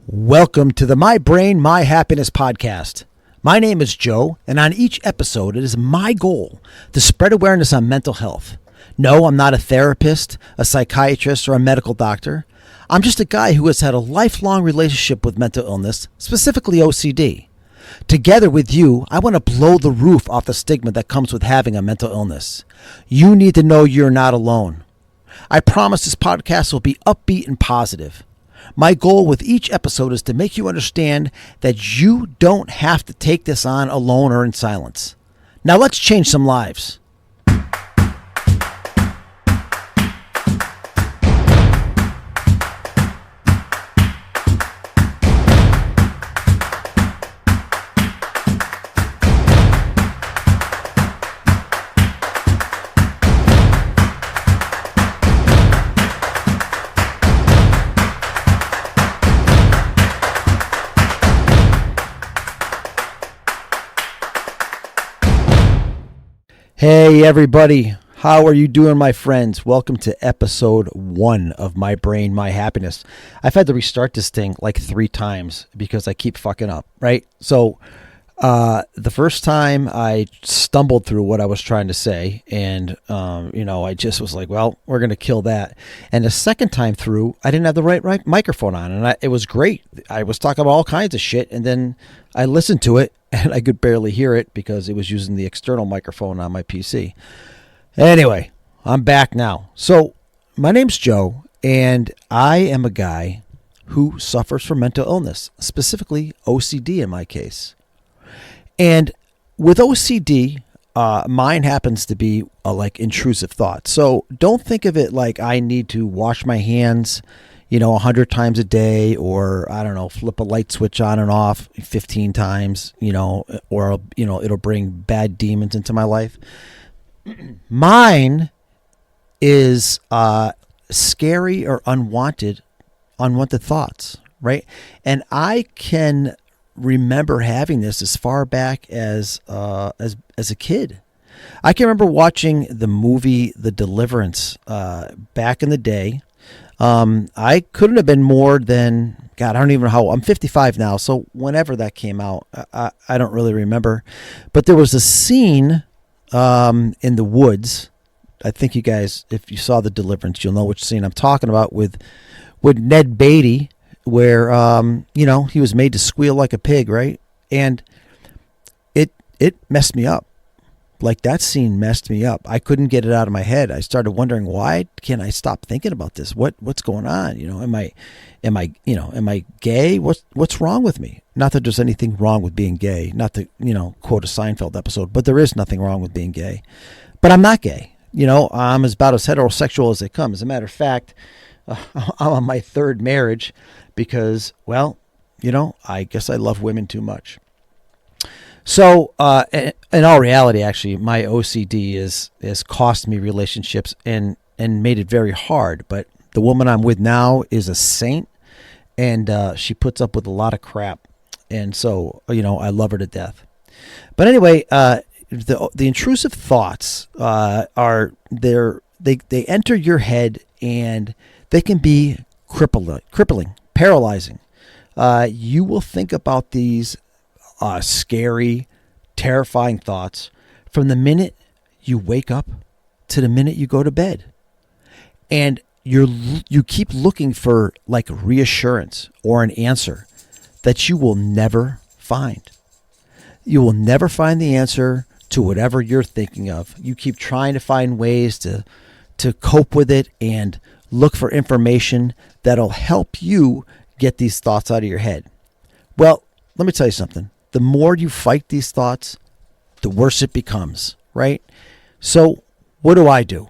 Welcome to the My Brain, My Happiness podcast. My name is Joe, and on each episode, it is my goal to spread awareness on mental health. No, I'm not a therapist, a psychiatrist, or a medical doctor. I'm just a guy who has had a lifelong relationship with mental illness, specifically OCD. Together with you, I want to blow the roof off the stigma that comes with having a mental illness. You need to know you're not alone. I promise this podcast will be upbeat and positive. My goal with each episode is to make you understand that you don't have to take this on alone or in silence. Now let's change some lives. Hey everybody, how are you doing, my friends? Welcome to episode 1 of My Brain, My Happiness. I've had to restart this thing like 3 times because I keep fucking up, right? So the first time I stumbled through what I was trying to say and, I just was like, well, we're going to kill that. And the second time through, I didn't have the right microphone on, and it was great. I was talking about all kinds of shit, and then I listened to it and I could barely hear it because it was using the external microphone on my PC. Anyway, I'm back now. So my name's Joe, and I am a guy who suffers from mental illness, specifically OCD in my case. And with OCD, mine happens to be like intrusive thoughts. So don't think of it like I need to wash my hands 100 times a day, or I don't know, flip a light switch on and off 15 times, or it'll bring bad demons into my life. Mine is scary or unwanted thoughts, right? And I can remember having this as far back as a kid. I can remember watching the movie The Deliverance back in the day. I couldn't have been more than, God, I don't even know how, I'm 55 now, so whenever that came out, I don't really remember. But there was a scene in the woods. I think you guys, if you saw The Deliverance, you'll know which scene I'm talking about, with Ned Beatty, where, he was made to squeal like a pig, right? And it messed me up. Like, that scene messed me up. I couldn't get it out of my head. I started wondering, why can't I stop thinking about this? What's going on? Am I gay? What's wrong with me? Not that there's anything wrong with being gay. Not to, quote a Seinfeld episode, but there is nothing wrong with being gay. But I'm not gay. I'm about as heterosexual as they come. As a matter of fact, I'm on my 3rd marriage because, well, I guess I love women too much. So, in all reality, actually, my OCD has cost me relationships and made it very hard. But the woman I'm with now is a saint, and she puts up with a lot of crap. And so, I love her to death. But anyway, the intrusive thoughts they enter your head, and they can be crippling, paralyzing. You will think about these scary, terrifying thoughts from the minute you wake up to the minute you go to bed. And you keep looking for like reassurance or an answer that you will never find. You will never find the answer to whatever you're thinking of. You keep trying to find ways to cope with it and look for information that'll help you get these thoughts out of your head. Well, let me tell you something. The more you fight these thoughts, the worse it becomes, right? So what do?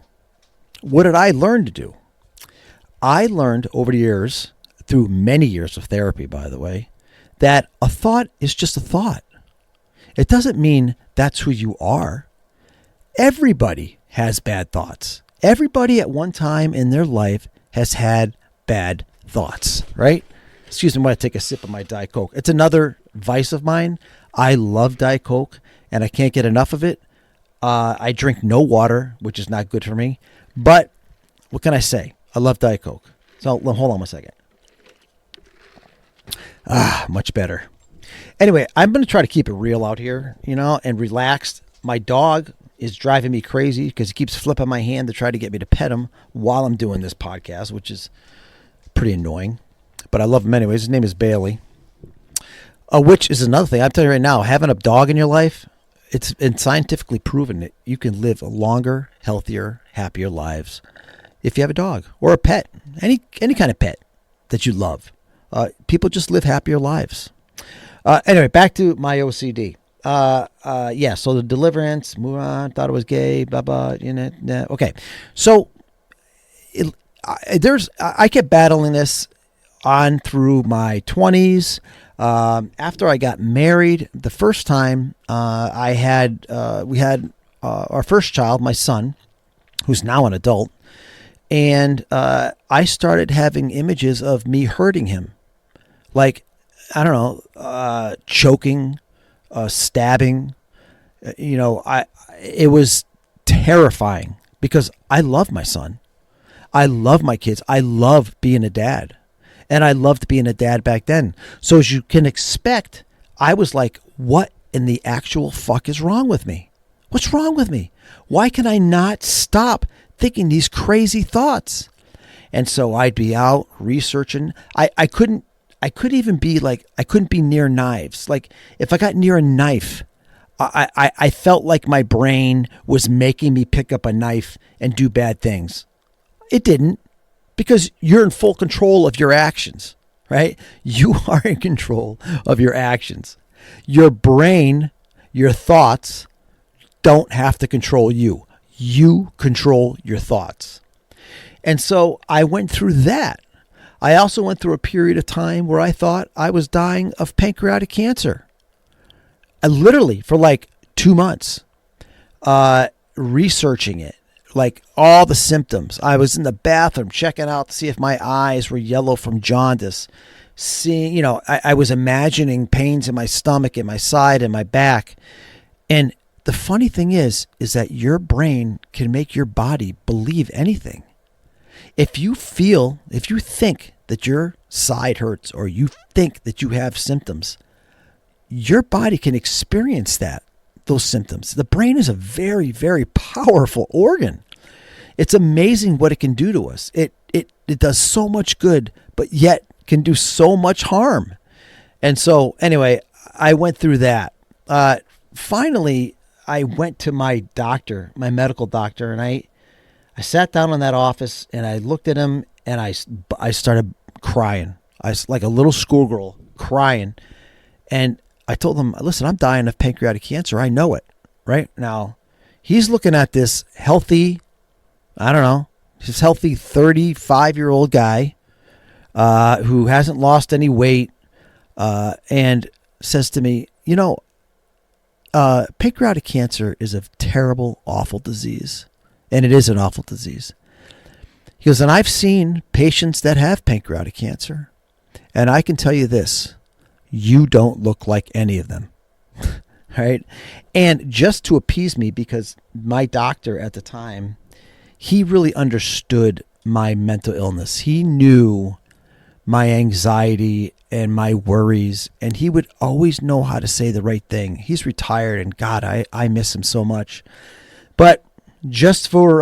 What did I learn to do? I learned over the years, through many years of therapy, by the way, that a thought is just a thought. It doesn't mean that's who you are. Everybody has bad thoughts. Everybody at one time in their life has had bad thoughts, right? Excuse me while I take a sip of my Diet Coke. It's another vice of mine. I love Diet Coke, and I can't get enough of it. I drink no water, which is not good for me. But what can I say? I love Diet Coke. So hold on one second. Much better. Anyway, I'm going to try to keep it real out here, and relaxed. My dog is driving me crazy because he keeps flipping my hand to try to get me to pet him while I'm doing this podcast, which is pretty annoying. But I love him anyways. His name is Bailey. Which is another thing. I'm telling you right now, having a dog in your life, it's been scientifically proven that you can live longer, healthier, happier lives if you have a dog or a pet, any kind of pet that you love. People just live happier lives. Anyway, back to my OCD. So the deliverance, move on, thought it was gay, blah, blah, okay. So I kept battling this on through my 20s. After I got married, the first time we had our first child, my son, who's now an adult, and I started having images of me hurting him, like, I don't know, choking, stabbing. It was terrifying because I love my son. I love my kids. I love being a dad. And I loved being a dad back then. So as you can expect, I was like, what in the actual fuck is wrong with me? What's wrong with me? Why can I not stop thinking these crazy thoughts? And so I'd be out researching. I couldn't be near knives. Like if I got near a knife, I felt like my brain was making me pick up a knife and do bad things. It didn't. Because you're in full control of your actions, right? You are in control of your actions. Your brain, your thoughts don't have to control you. You control your thoughts. And so I went through that. I also went through a period of time where I thought I was dying of pancreatic cancer. I literally, for like 2 months, researching it. Like all the symptoms. I was in the bathroom checking out to see if my eyes were yellow from jaundice. Seeing, I was imagining pains in my stomach, in my side, and my back. And the funny thing is that your brain can make your body believe anything. If you think that your side hurts or you think that you have symptoms, your body can experience those symptoms. The brain is a very, very powerful organ. It's amazing what it can do to us. It does so much good, but yet can do so much harm. And so anyway, I went through that. Finally, I went to my doctor, my medical doctor, and I sat down in that office and I looked at him and I started crying. I was like a little schoolgirl crying. And I told him, listen, I'm dying of pancreatic cancer. I know it. Right now, he's looking at this healthy, this healthy 35-year-old guy who hasn't lost any weight and says to me, pancreatic cancer is a terrible, awful disease. And it is an awful disease. He goes, and I've seen patients that have pancreatic cancer. And I can tell you this, you don't look like any of them. Right? And just to appease me, because my doctor at the time, he really understood my mental illness. He knew my anxiety and my worries, and he would always know how to say the right thing. He's retired, and God, I miss him so much. But just for,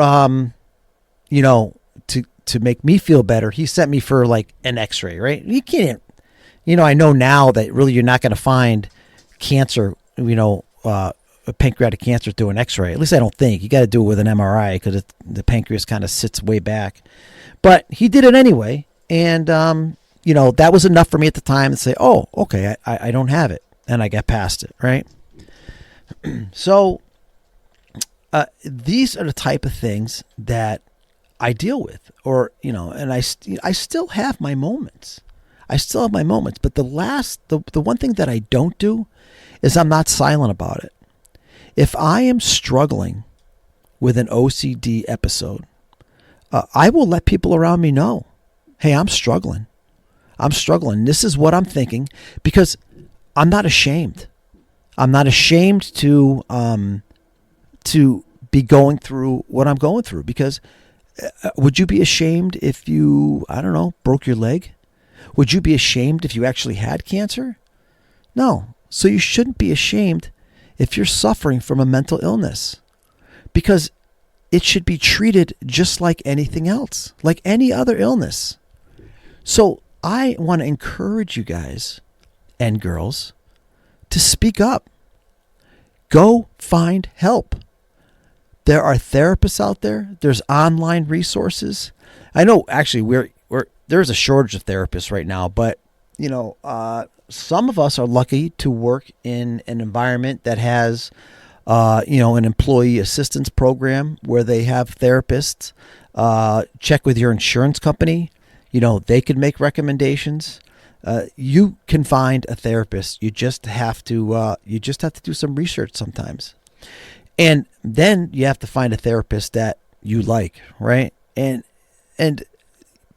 to make me feel better, he sent me for like an x-ray, right? You can't, I know now that really you're not going to find cancer, pancreatic cancer through an x-ray. At least I don't think. You got to do it with an MRI because the pancreas kind of sits way back. But he did it anyway. And, that was enough for me at the time to say, oh, okay, I don't have it. And I got past it, right? So these are the type of things that I deal with. Or, and I still have my moments. But the one thing that I don't do is I'm not silent about it. If I am struggling with an OCD episode, I will let people around me know, hey, I'm struggling. This is what I'm thinking, because I'm not ashamed. I'm not ashamed to be going through what I'm going through, because would you be ashamed if you, broke your leg? Would you be ashamed if you actually had cancer? No. So you shouldn't be ashamed if you're suffering from a mental illness, because it should be treated just like anything else, like any other illness. So I want to encourage you guys and girls to speak up. Go find help. There are therapists out there. There's online resources. I know actually there's a shortage of therapists right now, but some of us are lucky to work in an environment that has an employee assistance program where they have therapists. Check with your insurance company. They can make recommendations. You can find a therapist. You just have to do some research sometimes. And then you have to find a therapist that you like, right?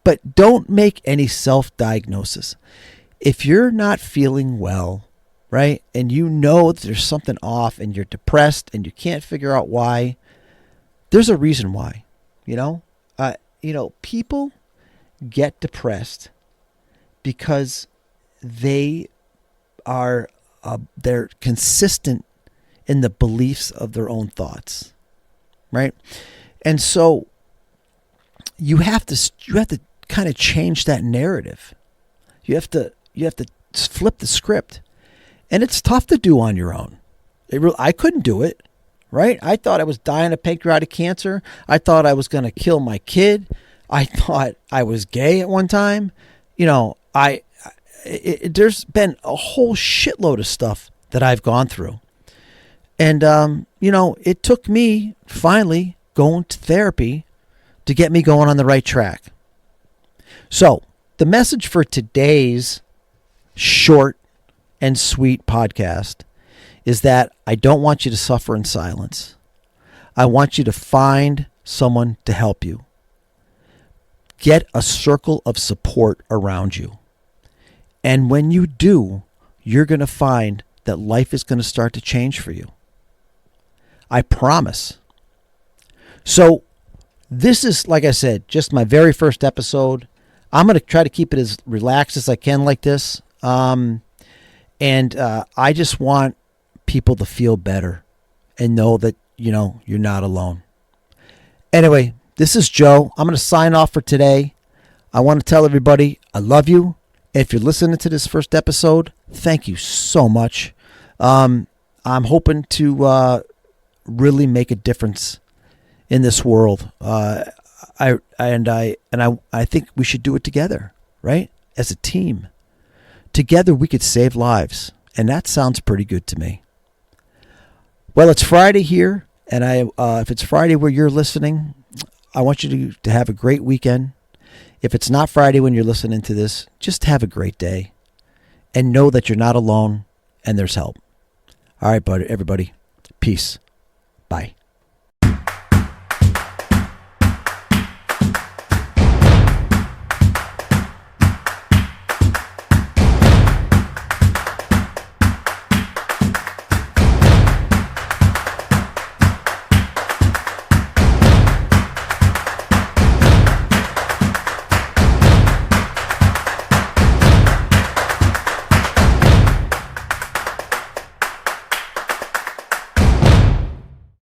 But don't make any self-diagnosis. If you're not feeling well, right, and that there's something off and you're depressed and you can't figure out why, there's a reason why. People get depressed because they're consistent in the beliefs of their own thoughts, right? And so you have to kind of change that narrative. You have to flip the script, and it's tough to do on your own. I couldn't do it, right? I thought I was dying of pancreatic cancer. I thought I was going to kill my kid. I thought I was gay at one time. There's been a whole shitload of stuff that I've gone through. And, it took me finally going to therapy to get me going on the right track. So the message for today's short and sweet podcast is that I don't want you to suffer in silence. I want you to find someone to help you. Get a circle of support around you. And when you do, you're going to find that life is going to start to change for you. I promise. So this is, like I said, just my very first episode. I'm going to try to keep it as relaxed as I can like this. I just want people to feel better and know that, you're not alone. Anyway, this is Joe. I'm going to sign off for today. I want to tell everybody I love you. If you're listening to this first episode, thank you so much. I'm hoping to really make a difference in this world. I think we should do it together, right? As a team. Together we could save lives, and that sounds pretty good to me. Well, it's Friday here, and if it's Friday where you're listening, I want you to have a great weekend. If it's not Friday when you're listening to this, just have a great day, and know that you're not alone, and there's help. All right, everybody. Peace. Bye.